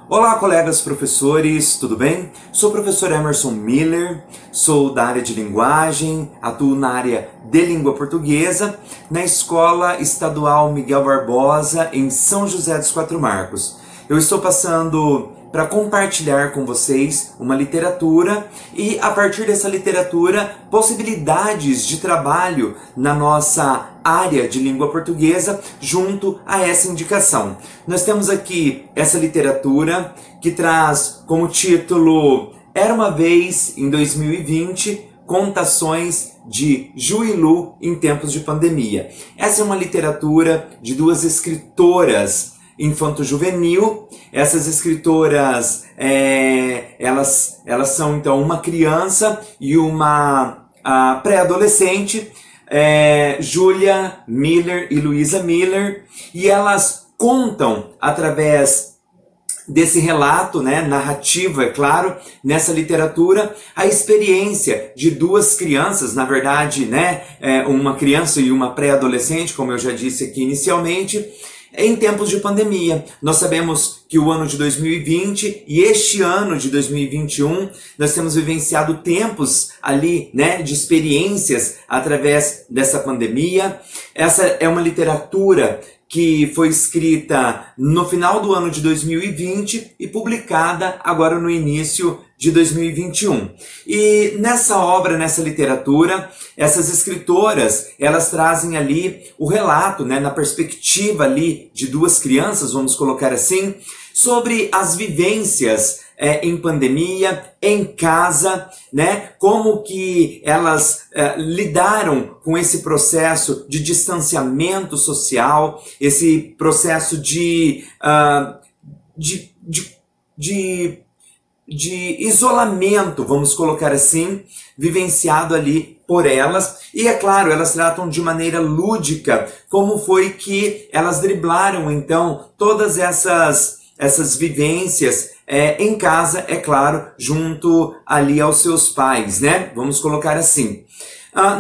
Olá, colegas professores, tudo bem? Sou o professor Emerson Miller, sou da área de linguagem, atuo na área de língua portuguesa, na Escola Estadual Miguel Barbosa, em São José dos Quatro Marcos. Eu estou passando para compartilhar com vocês uma literatura e, a partir dessa literatura, possibilidades de trabalho na nossa área de língua portuguesa junto a essa indicação. Nós temos aqui essa literatura que traz como título Era uma Vez em 2020, Contações de Ju e Lu em Tempos de Pandemia. Essa é uma literatura de duas escritoras infanto-juvenil. Essas escritoras, elas são então uma criança e uma pré-adolescente, Julia Miller e Luisa Miller, e elas contam através desse relato, narrativo, é claro, nessa literatura, a experiência de duas crianças, na verdade, uma criança e uma pré-adolescente, como eu já disse aqui inicialmente, em tempos de pandemia. Nós sabemos que o ano de 2020 e este ano de 2021, nós temos vivenciado tempos ali, de experiências através dessa pandemia. Essa é uma literatura que foi escrita no final do ano de 2020 e publicada agora no início de 2021. E nessa obra, nessa literatura, essas escritoras, elas trazem ali o relato, na perspectiva ali de duas crianças, vamos colocar assim, sobre as vivências em pandemia, em casa, como que elas lidaram com esse processo de distanciamento social, esse processo de isolamento, vamos colocar assim, vivenciado ali por elas. E é claro, elas tratam de maneira lúdica como foi que elas driblaram então todas essas vivências em casa, é claro, junto ali aos seus pais, Vamos colocar assim.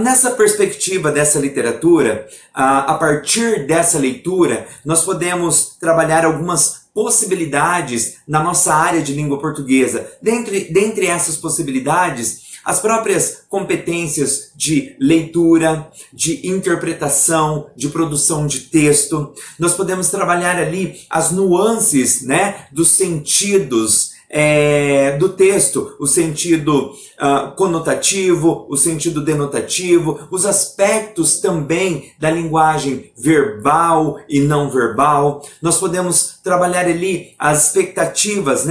Nessa perspectiva dessa literatura, a partir dessa leitura, nós podemos trabalhar algumas possibilidades na nossa área de língua portuguesa. Dentre essas possibilidades, as próprias competências de leitura, de interpretação, de produção de texto. Nós podemos trabalhar ali as nuances, dos sentidos do texto, o sentido conotativo, o sentido denotativo, os aspectos também da linguagem verbal e não verbal. Nós podemos trabalhar ali as expectativas,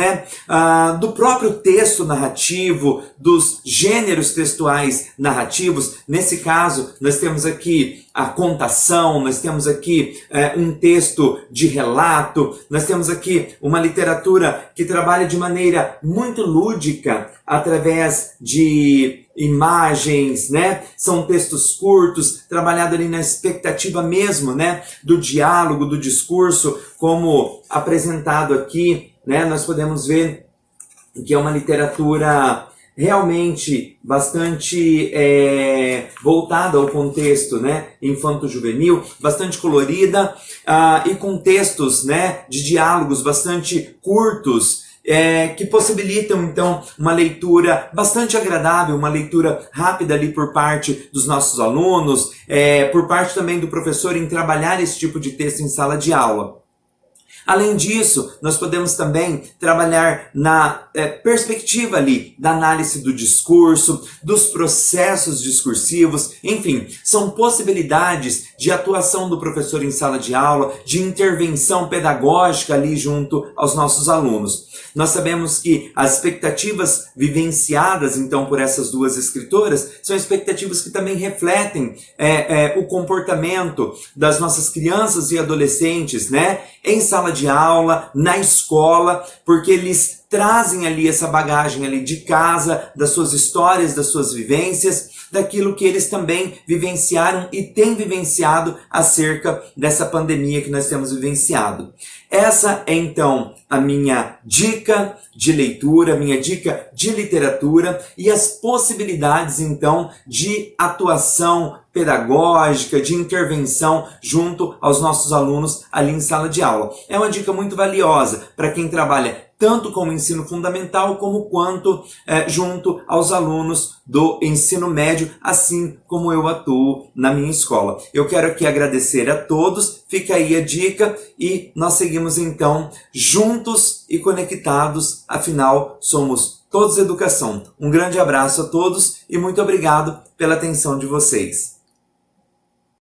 do próprio texto narrativo, dos gêneros textuais narrativos. Nesse caso, nós temos aqui a contação, nós temos aqui um texto de relato, nós temos aqui uma literatura que trabalha de maneira muito lúdica através de imagens, São textos curtos, trabalhado ali na expectativa mesmo, do diálogo, do discurso, como apresentado aqui, Nós podemos ver que é uma literatura realmente bastante voltada ao contexto, infanto-juvenil, bastante colorida, e com textos, de diálogos bastante curtos, que possibilitam então uma leitura bastante agradável, uma leitura rápida ali por parte dos nossos alunos, por parte também do professor em trabalhar esse tipo de texto em sala de aula. Além disso, nós podemos também trabalhar na perspectiva ali da análise do discurso, dos processos discursivos, enfim, são possibilidades de atuação do professor em sala de aula, de intervenção pedagógica ali junto aos nossos alunos. Nós sabemos que as expectativas vivenciadas então por essas duas escritoras são expectativas que também refletem o comportamento das nossas crianças e adolescentes, em sala de aula, na escola, porque eles trazem ali essa bagagem ali de casa, das suas histórias, das suas vivências, daquilo que eles também vivenciaram e têm vivenciado acerca dessa pandemia que nós temos vivenciado. Essa é então a minha dica de leitura, a minha dica de literatura e as possibilidades então de atuação pedagógica, de intervenção junto aos nossos alunos ali em sala de aula. É uma dica muito valiosa para quem trabalha tanto com o ensino fundamental como quanto junto aos alunos do ensino médio, assim como eu atuo na minha escola. Eu quero aqui agradecer a todos, fica aí a dica e nós seguimos então juntos e conectados, afinal somos todos educação. Um grande abraço a todos e muito obrigado pela atenção de vocês.